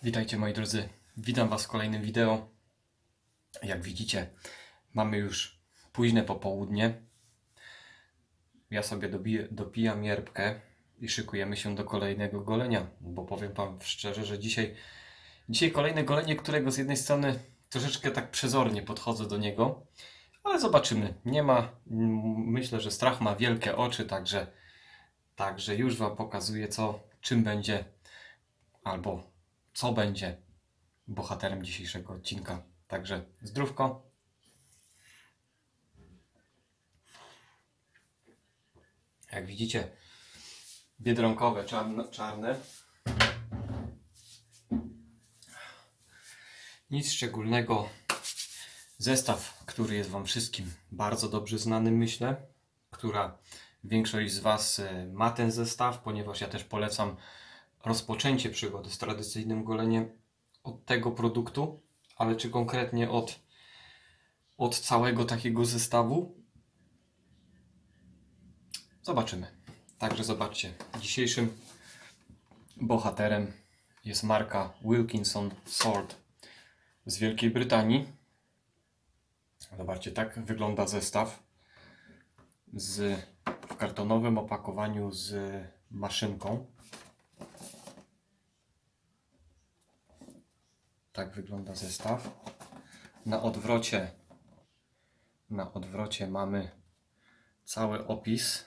Witajcie moi drodzy, witam Was w kolejnym wideo. Jak widzicie, mamy już późne popołudnie. Ja sobie dopijam yerbkę i szykujemy się do kolejnego golenia, bo powiem Wam szczerze, że dzisiaj kolejne golenie, którego z jednej strony troszeczkę tak przezornie podchodzę do niego, ale zobaczymy. Nie ma, myślę, że strach ma wielkie oczy, także już Wam pokazuję czym będzie albo co będzie bohaterem dzisiejszego odcinka. Także zdrówko. Jak widzicie, biedronkowe, czarne. Nic szczególnego. Zestaw, który jest Wam wszystkim bardzo dobrze znany, myślę, która większość z Was ma ten zestaw, ponieważ ja też polecam rozpoczęcie przygody z tradycyjnym goleniem od tego produktu, ale czy konkretnie od całego takiego zestawu? Zobaczymy. Także zobaczcie, dzisiejszym bohaterem jest marka Wilkinson Sword z Wielkiej Brytanii. Zobaczcie, tak wygląda zestaw w kartonowym opakowaniu z maszynką. Tak wygląda zestaw. Na odwrocie mamy cały opis.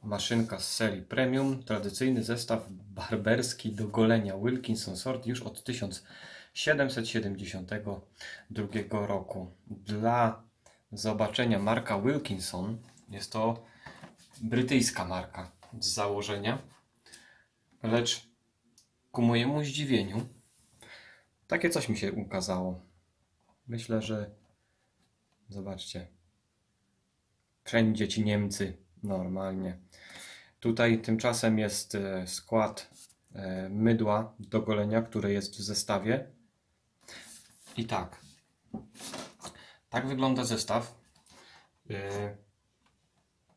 Maszynka z serii Premium. Tradycyjny zestaw barberski do golenia Wilkinson Sword już od 1772 roku. Dla zobaczenia, marka Wilkinson jest to brytyjska marka z założenia, lecz ku mojemu zdziwieniu takie coś mi się ukazało. Myślę, że zobaczcie, wszędzie ci Niemcy normalnie. Tutaj tymczasem jest skład mydła do golenia, które jest w zestawie. I tak wygląda zestaw.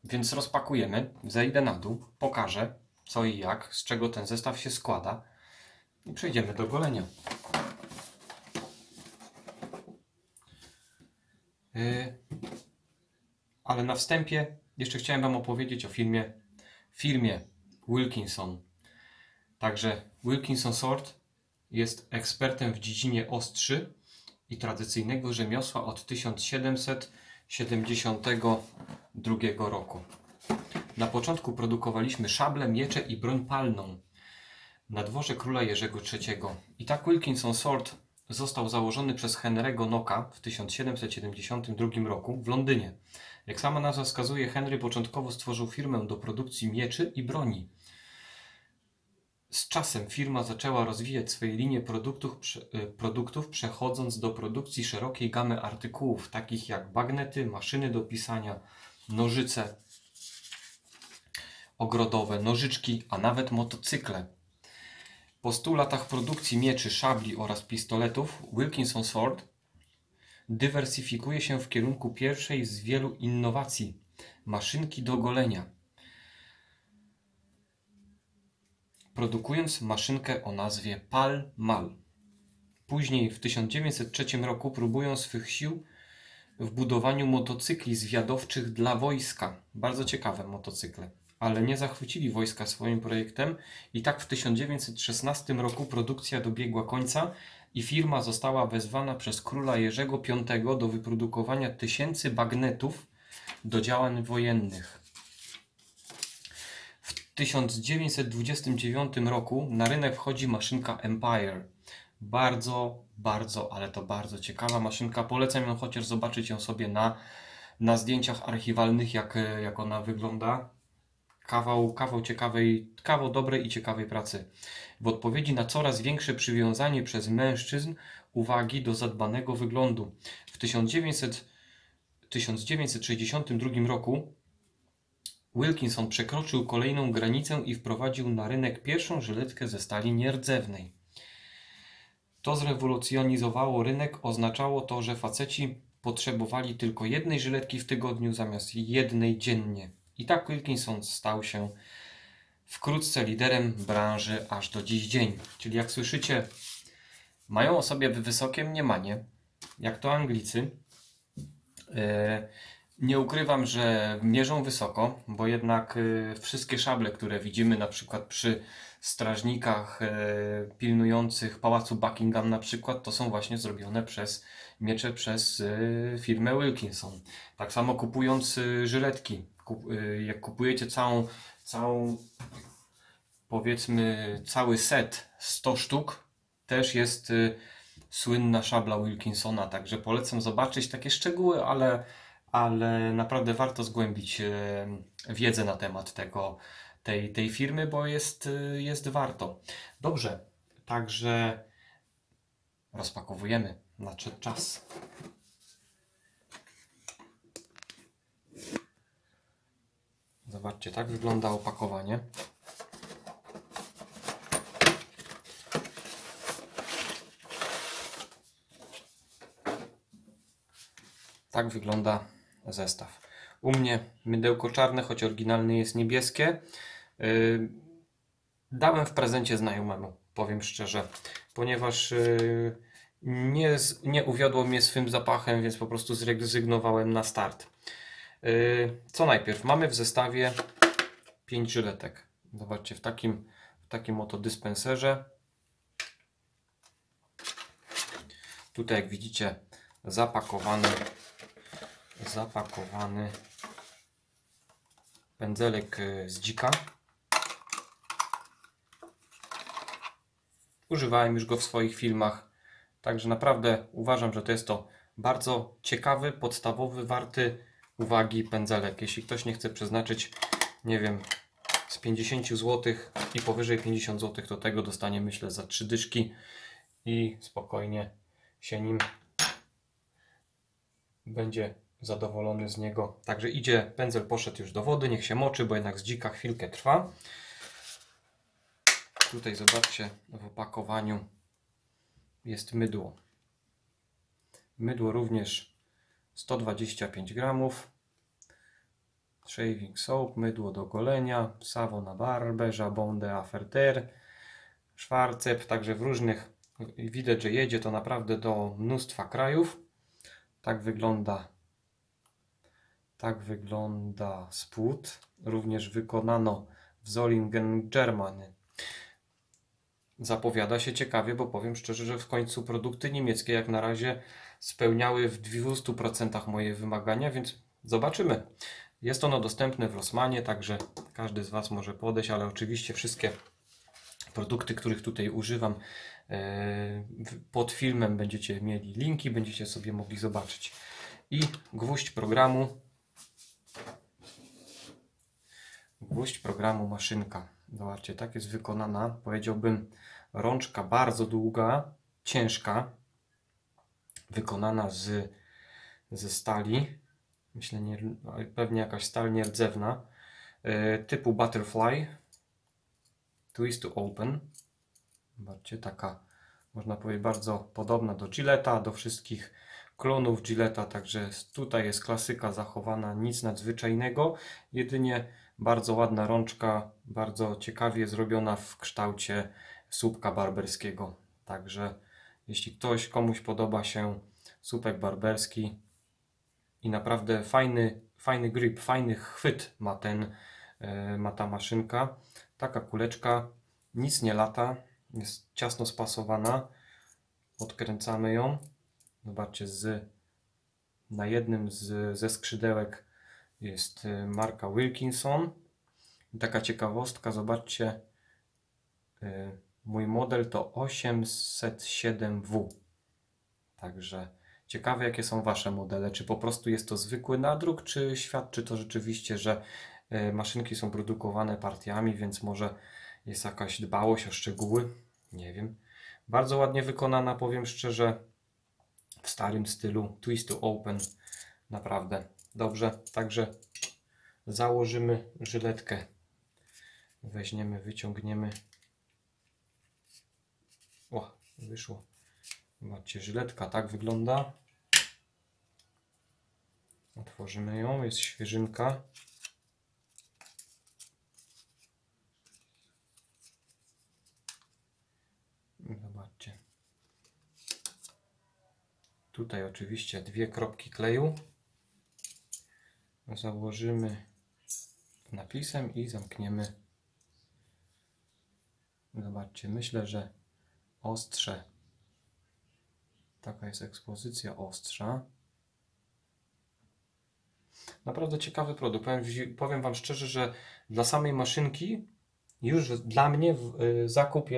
Więc rozpakujemy, zejdę na dół, pokażę co i jak, z czego ten zestaw się składa i przejdziemy do golenia. Ale na wstępie jeszcze chciałem Wam opowiedzieć o firmie Wilkinson. Także Wilkinson Sword jest ekspertem w dziedzinie ostrzy i tradycyjnego rzemiosła od 1772 roku. Na początku produkowaliśmy szable, miecze i broń palną na dworze króla Jerzego III. I tak Wilkinson Sword został założony przez Henry'ego Knocka w 1772 roku w Londynie. Jak sama nazwa wskazuje, Henry początkowo stworzył firmę do produkcji mieczy i broni. Z czasem firma zaczęła rozwijać swoje linie produktów, przechodząc do produkcji szerokiej gamy artykułów, takich jak bagnety, maszyny do pisania, nożyce ogrodowe, nożyczki, a nawet motocykle. Po 100 latach produkcji mieczy, szabli oraz pistoletów, Wilkinson Sword dywersyfikuje się w kierunku pierwszej z wielu innowacji – maszynki do golenia. Produkując maszynkę o nazwie Pall Mall. Później w 1903 roku próbują swych sił w budowaniu motocykli zwiadowczych dla wojska. Bardzo ciekawe motocykle. Ale nie zachwycili wojska swoim projektem i tak w 1916 roku produkcja dobiegła końca i firma została wezwana przez króla Jerzego V do wyprodukowania 1000 bagnetów do działań wojennych. W 1929 roku na rynek wchodzi maszynka Empire. Ale to bardzo ciekawa maszynka. Polecam ją chociaż zobaczyć ją sobie na zdjęciach archiwalnych, jak ona wygląda. Kawał dobrej i ciekawej pracy. W odpowiedzi na coraz większe przywiązanie przez mężczyzn uwagi do zadbanego wyglądu. W 1962 roku Wilkinson przekroczył kolejną granicę i wprowadził na rynek pierwszą żyletkę ze stali nierdzewnej. To zrewolucjonizowało rynek, oznaczało to, że faceci potrzebowali tylko jednej żyletki w tygodniu zamiast jednej dziennie. I tak Wilkinson stał się wkrótce liderem branży aż do dziś dzień. Czyli jak słyszycie, mają o sobie wysokie mniemanie, jak to Anglicy. Nie ukrywam, że mierzą wysoko, bo jednak wszystkie szable, które widzimy na przykład przy strażnikach pilnujących Pałacu Buckingham na przykład, to są właśnie zrobione miecze przez firmę Wilkinson. Tak samo kupując żyletki, jak kupujecie całą powiedzmy cały set 100 sztuk, też jest słynna szabla Wilkinsona, także polecam zobaczyć takie szczegóły, ale naprawdę warto zgłębić wiedzę na temat tej firmy, bo jest warto. Dobrze, także rozpakowujemy. Nadszedł czas. Zobaczcie, tak wygląda opakowanie. Tak wygląda zestaw. U mnie mydełko czarne, choć oryginalne jest niebieskie. Dałem w prezencie znajomemu, powiem szczerze, ponieważ nie uwiodło mnie swym zapachem, więc po prostu zrezygnowałem na start. Co najpierw? Mamy w zestawie 5 żyletek. Zobaczcie, w takim oto dyspenserze. Tutaj jak widzicie zapakowany pędzelek z dzika. Używałem już go w swoich filmach, także naprawdę uważam, że to jest to bardzo ciekawy, podstawowy, warty uwagi pędzelek. Jeśli ktoś nie chce przeznaczyć, nie wiem, z 50 zł i powyżej 50 zł, to tego dostanie, myślę, za 3 dyszki i spokojnie się nim będzie zadowolony z niego. Także idzie, pędzel poszedł już do wody, niech się moczy, bo jednak z dzika chwilkę trwa. Tutaj zobaczcie, w opakowaniu jest mydło. Mydło również 125 gramów. Shaving soap, mydło do golenia, savon na barbę, jabon de afterter, szwarcep, także w różnych, widać, że jedzie to naprawdę do mnóstwa krajów. Tak wygląda spód. Również wykonano w Solingen, Germany. Zapowiada się ciekawie, bo powiem szczerze, że w końcu produkty niemieckie jak na razie spełniały w 200% moje wymagania, więc zobaczymy. Jest ono dostępne w Rossmanie, także każdy z Was może podejść, ale oczywiście wszystkie produkty, których tutaj używam, pod filmem będziecie mieli linki, będziecie sobie mogli zobaczyć. I gwóźdź programu. Gwóźdź programu maszynka. Zobaczcie, tak jest wykonana, powiedziałbym, rączka bardzo długa, ciężka, wykonana ze stali, myślę, pewnie jakaś stal nierdzewna, typu Butterfly, Twist to Open. Zobaczcie, taka, można powiedzieć, bardzo podobna do Gilletta, do wszystkich klonów Gilletta, także tutaj jest klasyka zachowana, nic nadzwyczajnego, jedynie bardzo ładna rączka, bardzo ciekawie zrobiona w kształcie słupka barberskiego. Także jeśli komuś podoba się słupek barberski i naprawdę fajny grip, fajny chwyt ma ta maszynka, taka kuleczka, nic nie lata, jest ciasno spasowana, odkręcamy ją. Zobaczcie, na jednym ze skrzydełek jest marka Wilkinson. I taka ciekawostka, zobaczcie, mój model to 807W. Także ciekawe, jakie są Wasze modele. Czy po prostu jest to zwykły nadruk, czy świadczy to rzeczywiście, że maszynki są produkowane partiami, więc może jest jakaś dbałość o szczegóły? Nie wiem. Bardzo ładnie wykonana, powiem szczerze, w starym stylu, twist to open, naprawdę dobrze. Także założymy żyletkę, weźmiemy, wyciągniemy. O, wyszło. Zobaczcie, żyletka tak wygląda. Otworzymy ją, jest świeżynka. Tutaj oczywiście 2 kropki kleju. Założymy napisem i zamkniemy. Zobaczcie, myślę, że ostrze. Taka jest ekspozycja ostrza. Naprawdę ciekawy produkt. Powiem Wam szczerze, że dla samej maszynki już dla mnie zakup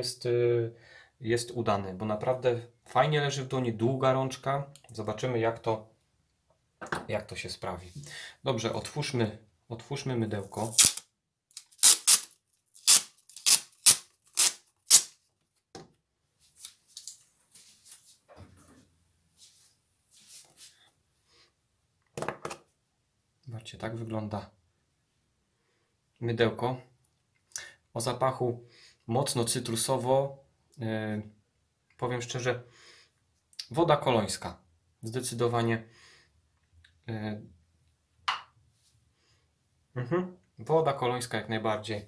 jest udany, bo naprawdę fajnie leży w dłoni, długa rączka. Zobaczymy jak to się sprawi. Dobrze, otwórzmy mydełko. Zobaczcie, tak wygląda mydełko. O zapachu mocno cytrusowo. Powiem szczerze, woda kolońska. Zdecydowanie. Woda kolońska jak najbardziej.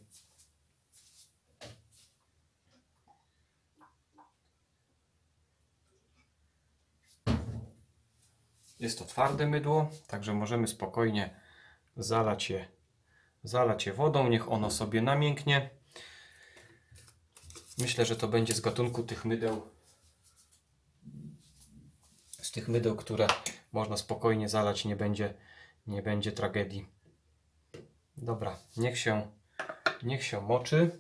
Jest to twarde mydło, także możemy spokojnie zalać je wodą. Niech ono sobie namięknie. Myślę, że to będzie z gatunku tych mydeł, które można spokojnie zalać, nie będzie tragedii. Dobra, niech się moczy.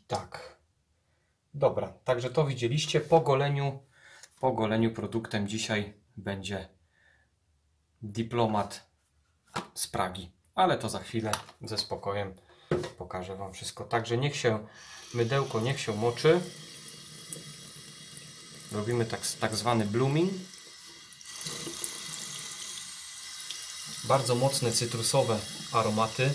Tak. Dobra, także to widzieliście. Po goleniu produktem dzisiaj będzie Diplomat z Pragi. Ale to za chwilę ze spokojem pokażę Wam wszystko. Także mydełko niech się moczy. Robimy tak zwany blooming. Bardzo mocne cytrusowe aromaty.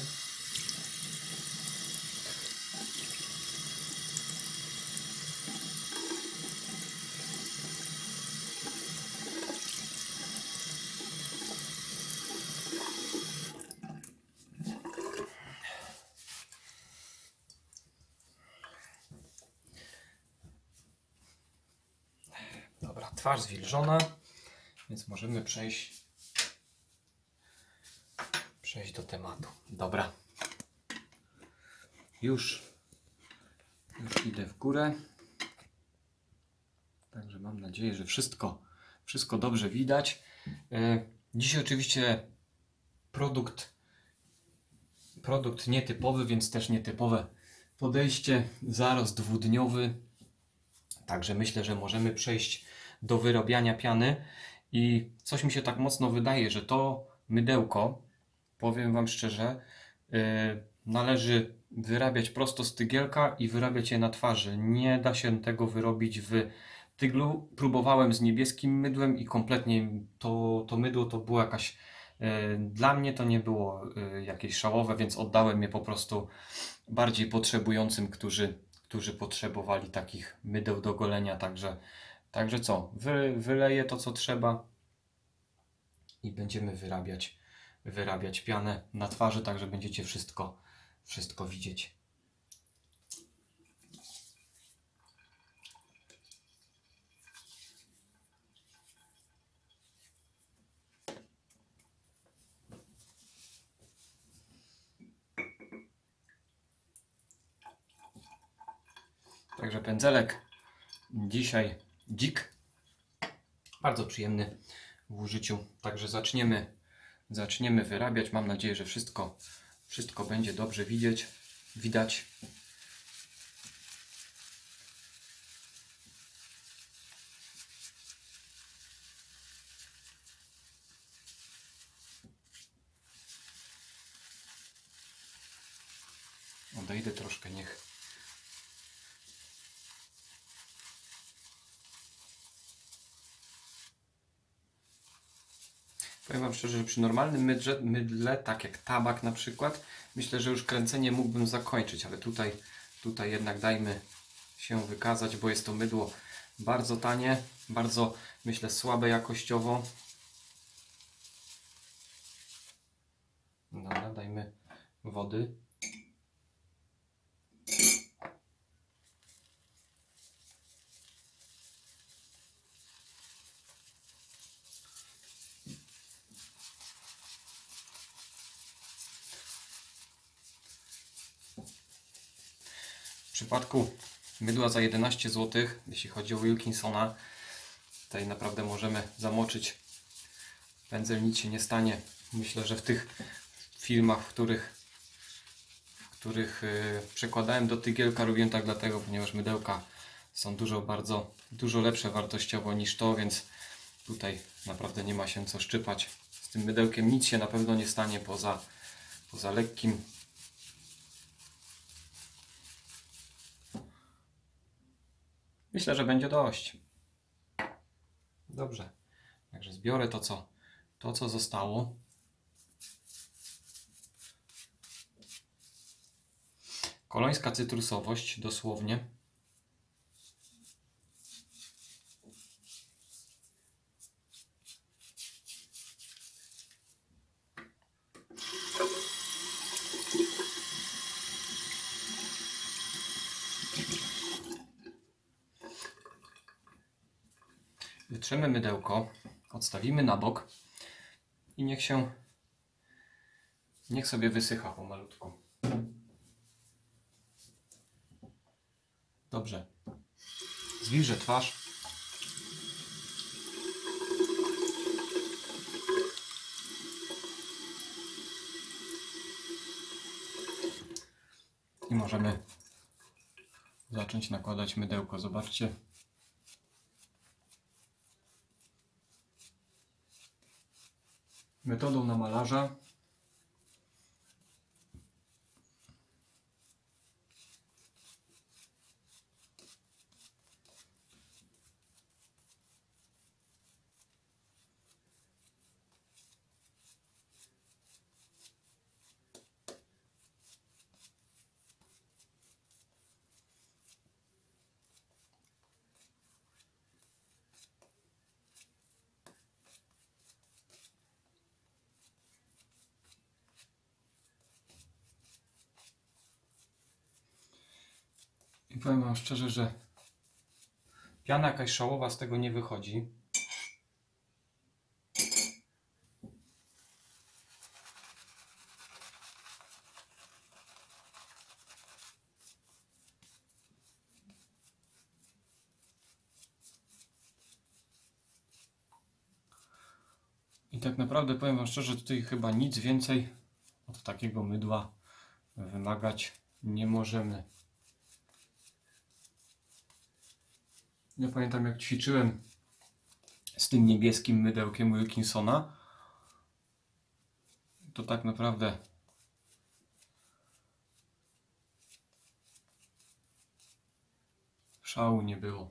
Dobra, twarz zwilżona, więc możemy przejść do tematu. Dobra. Już idę w górę. Także mam nadzieję, że wszystko dobrze widać. Dzisiaj oczywiście produkt nietypowy, więc też nietypowe podejście. Zarost dwudniowy. Także myślę, że możemy przejść do wyrabiania piany. I coś mi się tak mocno wydaje, że to mydełko, powiem Wam szczerze, należy wyrabiać prosto z tygielka i wyrabiać je na twarzy. Nie da się tego wyrobić w tyglu. Próbowałem z niebieskim mydłem i kompletnie to mydło to było jakaś... Dla mnie to nie było jakieś szałowe, więc oddałem je po prostu bardziej potrzebującym, którzy potrzebowali takich mydeł do golenia. Także co? Wyleję to, co trzeba i będziemy wyrabiać pianę na twarzy, tak że będziecie wszystko widzieć. Także pędzelek dzisiaj dzik, bardzo przyjemny w użyciu. Także zaczniemy wyrabiać. Mam nadzieję, że wszystko będzie dobrze widać. Odejdę troszkę, niech powiem Wam szczerze, że przy normalnym mydle, tak jak tabak na przykład, myślę, że już kręcenie mógłbym zakończyć, ale tutaj jednak dajmy się wykazać, bo jest to mydło bardzo tanie, bardzo, myślę, słabe jakościowo. Dobra, dajmy wody. przypadku mydła za 11 zł, jeśli chodzi o Wilkinsona, tutaj naprawdę możemy zamoczyć pędzel, nic się nie stanie. Myślę, że w tych filmach, w których przekładałem do tygielka, robiłem tak dlatego, ponieważ mydełka są dużo lepsze wartościowo niż to, więc tutaj naprawdę nie ma się co szczypać. Z tym mydełkiem nic się na pewno nie stanie poza lekkim. Myślę, że będzie dość. Dobrze. Także zbiorę to co zostało. Kolońska cytrusowość dosłownie. Wytrzemy mydełko, odstawimy na bok i niech sobie wysycha pomalutku. Dobrze. Zwilżę twarz. I możemy zacząć nakładać mydełko. Zobaczcie. Metodą na malarza. I powiem wam szczerze, że piana jakaś szałowa z tego nie wychodzi. I tak naprawdę powiem wam szczerze, tutaj chyba nic więcej od takiego mydła wymagać nie możemy. Ja pamiętam, jak ćwiczyłem z tym niebieskim mydełkiem Wilkinsona, to tak naprawdę szału nie było.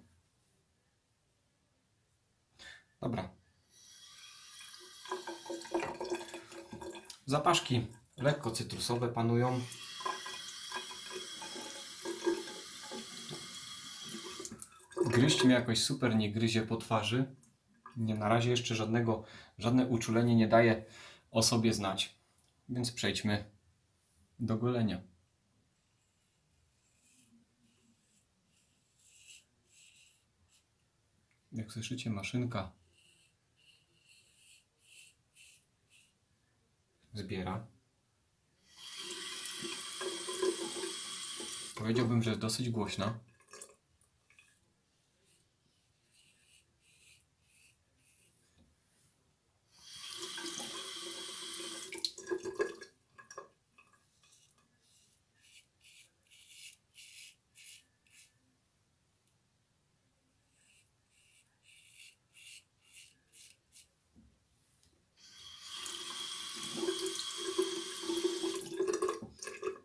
Dobra. Zapaszki lekko cytrusowe panują. Gryźć mnie jakoś super nie gryzie po twarzy. Nie, na razie jeszcze żadne uczulenie nie daje o sobie znać. Więc przejdźmy do golenia. Jak słyszycie, maszynka zbiera. Powiedziałbym, że jest dosyć głośna.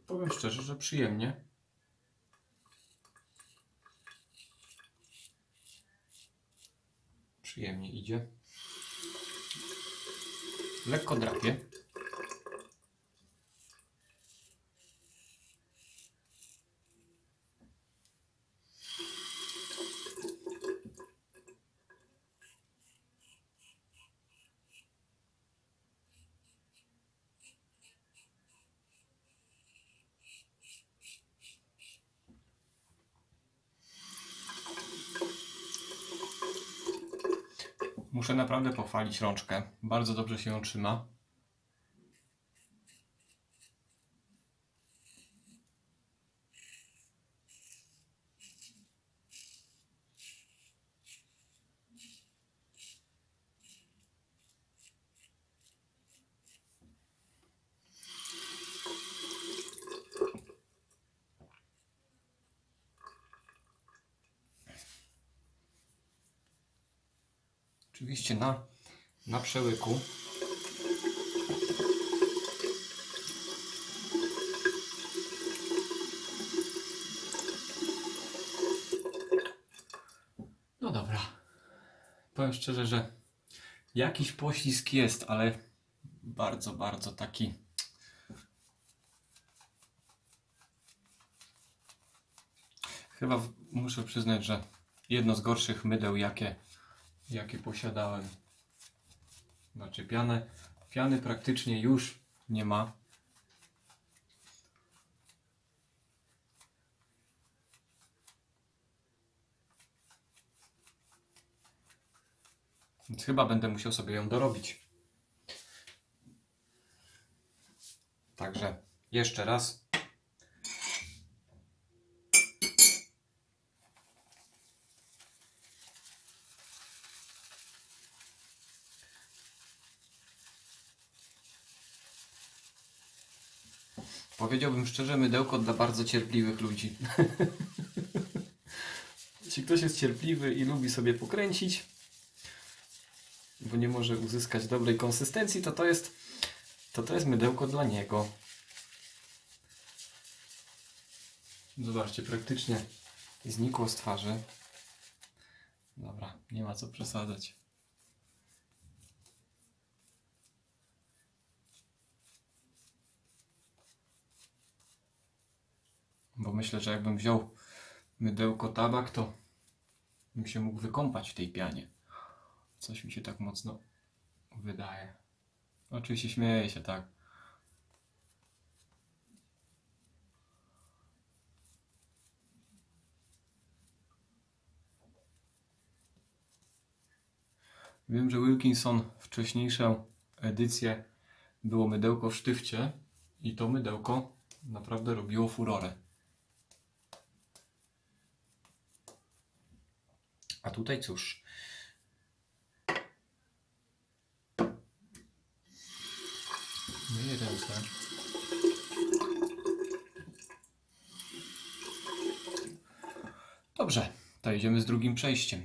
Powiem szczerze, że przyjemnie. Przyjemnie idzie. Lekko drapie. Muszę naprawdę pochwalić rączkę. Bardzo dobrze się ją trzyma. Oczywiście na przełyku. No dobra. Powiem szczerze, że jakiś poślizg jest, ale bardzo, bardzo taki. Chyba muszę przyznać, że jedno z gorszych mydeł, jakie posiadałem. Znaczy piany praktycznie już nie ma. Więc chyba będę musiał sobie ją dorobić. Także jeszcze raz. Powiedziałbym szczerze, mydełko dla bardzo cierpliwych ludzi. Jeśli ktoś jest cierpliwy i lubi sobie pokręcić, bo nie może uzyskać dobrej konsystencji, to jest mydełko dla niego. Zobaczcie, praktycznie znikło z twarzy. Dobra, nie ma co przesadzać. Bo myślę, że jakbym wziął mydełko tabak, to bym się mógł wykąpać w tej pianie. Coś mi się tak mocno wydaje. Oczywiście śmieję się, tak. Wiem, że Wilkinson wcześniejszą edycję było mydełko w sztywcie i to mydełko naprawdę robiło furorę. A tutaj cóż. Myję ręce. Dobrze, to jedziemy z drugim przejściem.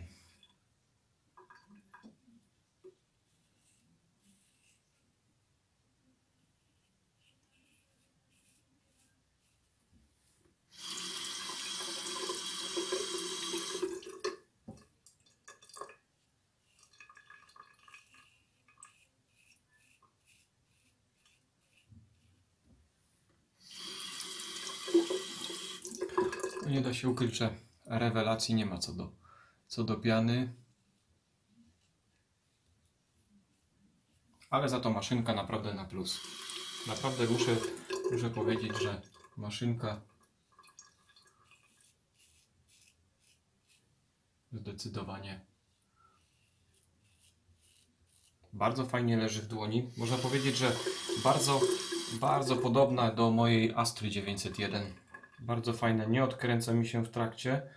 Nie da się ukryć, że rewelacji nie ma co do piany. Ale za to maszynka naprawdę na plus. Naprawdę muszę powiedzieć, że maszynka zdecydowanie bardzo fajnie leży w dłoni. Można powiedzieć, że bardzo, bardzo podobna do mojej Astry 901. Bardzo fajne, nie odkręca mi się w trakcie.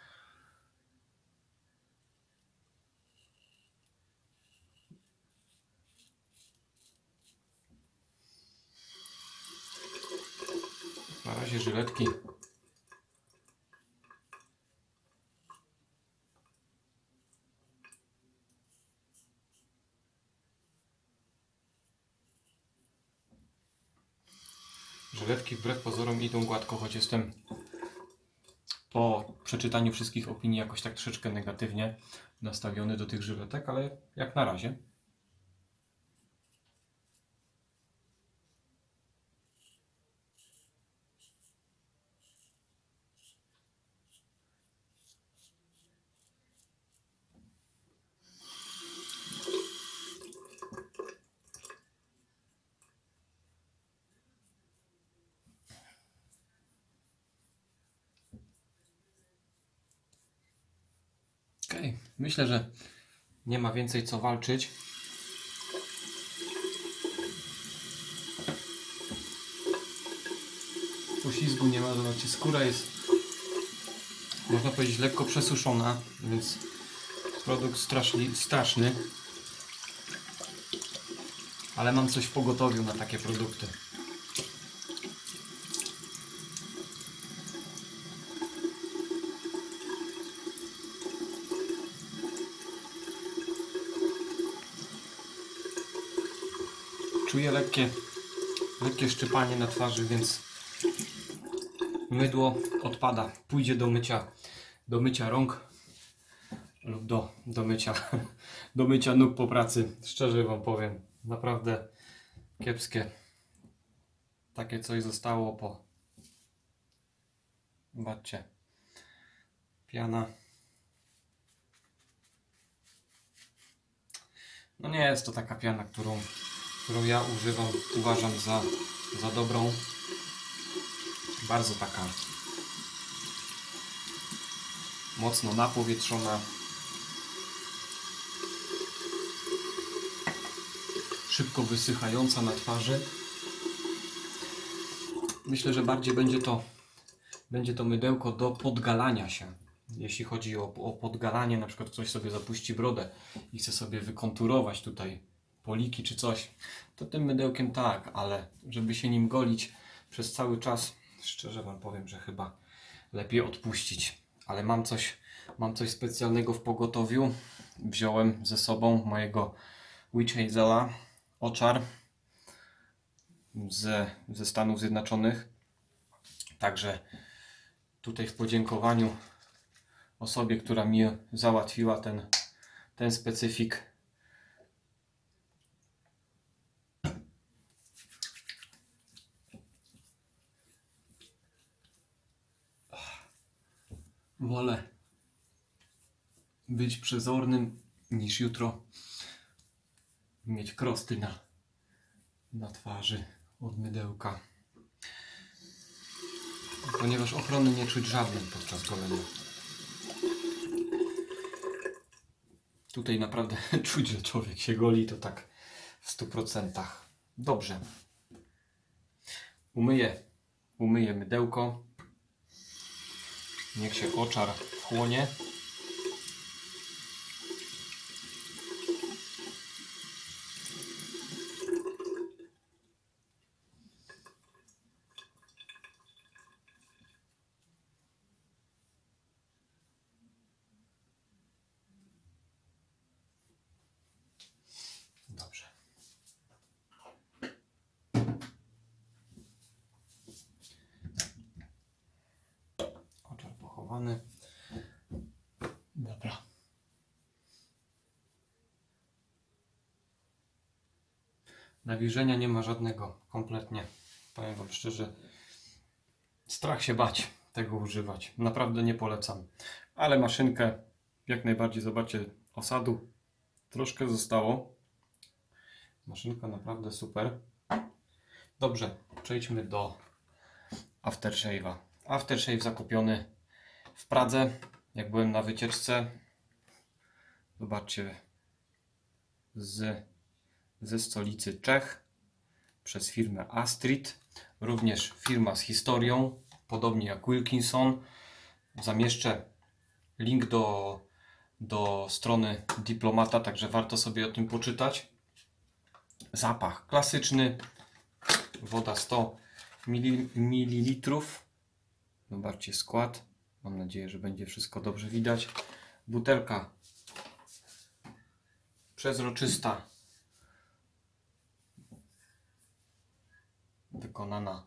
Na razie żyletki wbrew pozorom idą gładko, choć jestem po przeczytaniu wszystkich opinii jakoś tak troszeczkę negatywnie nastawiony do tych żyletek, ale jak na razie. Okej, myślę, że nie ma więcej co walczyć. Poślizgu nie ma, zobaczcie, skóra jest, można powiedzieć, lekko przesuszona, więc produkt straszny. Ale mam coś w pogotowiu na takie produkty. Czuję lekkie szczypanie na twarzy, więc mydło odpada. Pójdzie do mycia rąk lub do mycia nóg po pracy. Szczerze wam powiem, naprawdę kiepskie. Takie coś zostało po... Zobaczcie. Piana. No nie jest to taka piana, którą ja uważam za dobrą. Bardzo taka mocno napowietrzona. Szybko wysychająca na twarzy. Myślę, że bardziej będzie to mydełko do podgalania się. Jeśli chodzi o podgalanie, na przykład ktoś sobie zapuści brodę i chce sobie wykonturować tutaj poliki czy coś, to tym mydełkiem tak, ale żeby się nim golić przez cały czas, szczerze wam powiem, że chyba lepiej odpuścić. Ale mam coś specjalnego w pogotowiu. Wziąłem ze sobą mojego Witch Hazela Oczar ze Stanów Zjednoczonych. Także tutaj w podziękowaniu osobie, która mi załatwiła ten specyfik, wolę być przezornym niż jutro mieć krosty na twarzy od mydełka, ponieważ ochrony nie czuć żadnej podczas golenia. Tutaj naprawdę czuć, że człowiek się goli, to tak w 100%. Dobrze. Umyję mydełko. Niech się oczar wchłonie. Dobrze. Oczar pochowany. Dobra. Nawilżenia nie ma żadnego, kompletnie. Powiem wam szczerze, strach się bać tego używać. Naprawdę nie polecam. Ale maszynkę jak najbardziej, zobaczcie, osadu troszkę zostało. Maszynka naprawdę super. Dobrze, przejdźmy do aftershave'a. Aftershave zakupiony w Pradze, jak byłem na wycieczce. Zobaczcie, ze stolicy Czech, przez firmę Astrid. Również firma z historią, podobnie jak Wilkinson. Zamieszczę link do strony Diplomata, także warto sobie o tym poczytać. Zapach klasyczny. Woda 100 ml. Zobaczcie skład. Mam nadzieję, że będzie wszystko dobrze widać. Butelka przezroczysta, wykonana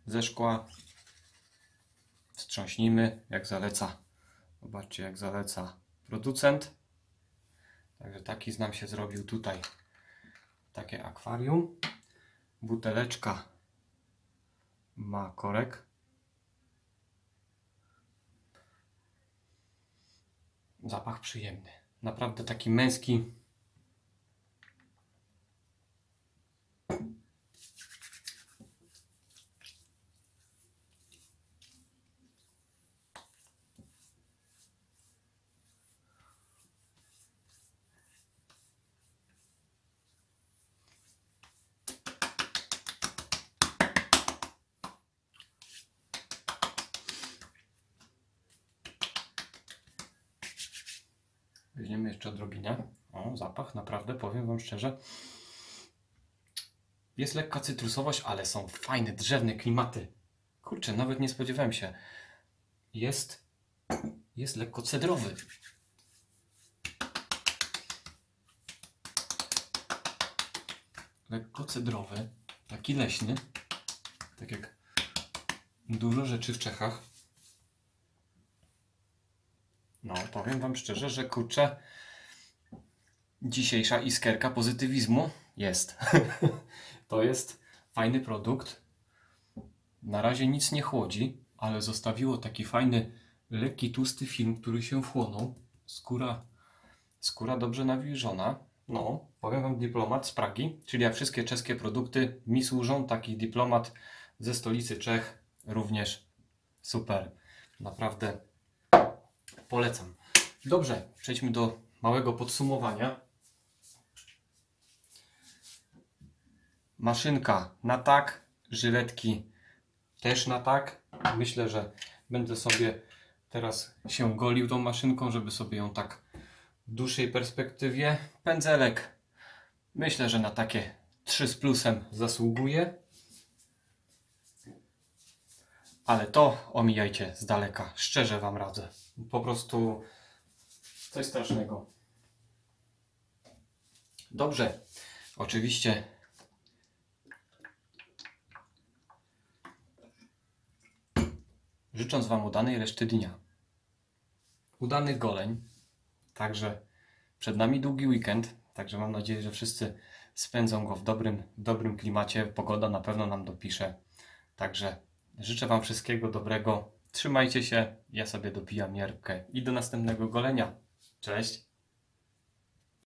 ze szkła. Wstrząśnijmy, jak zaleca. Zobaczcie, jak zaleca producent. Także taki nam się zrobił tutaj. Takie akwarium. Buteleczka ma korek. Zapach przyjemny. Naprawdę taki męski. Weźmiemy jeszcze odrobinę. O, zapach naprawdę, powiem wam szczerze. Jest lekka cytrusowość, ale są fajne, drzewne klimaty. Kurczę, nawet nie spodziewałem się. Jest lekko cedrowy. lekko cedrowy, taki leśny, tak jak dużo rzeczy w Czechach. No, powiem wam szczerze, że kurczę, dzisiejsza iskierka pozytywizmu jest. To jest fajny produkt. Na razie nic nie chłodzi, ale zostawiło taki fajny, lekki, tłusty film, który się wchłonął. Skóra dobrze nawilżona. No, powiem wam, dyplomat z Pragi, czyli jak wszystkie czeskie produkty mi służą, taki dyplomat ze stolicy Czech również super. Naprawdę polecam. Dobrze, przejdźmy do małego podsumowania. Maszynka na tak, żyletki też na tak. Myślę, że będę sobie teraz się golił tą maszynką, żeby sobie ją tak w dłuższej perspektywie. Pędzelek myślę, że na takie 3 z plusem zasługuje. Ale to omijajcie z daleka. Szczerze wam radzę. Po prostu coś strasznego. Dobrze. Oczywiście życząc wam udanej reszty dnia. Udanych goleń. Także przed nami długi weekend. Także mam nadzieję, że wszyscy spędzą go w dobrym klimacie. Pogoda na pewno nam dopisze. Także życzę wam wszystkiego dobrego. Trzymajcie się. Ja sobie dopijam mierbkę i do następnego golenia. Cześć!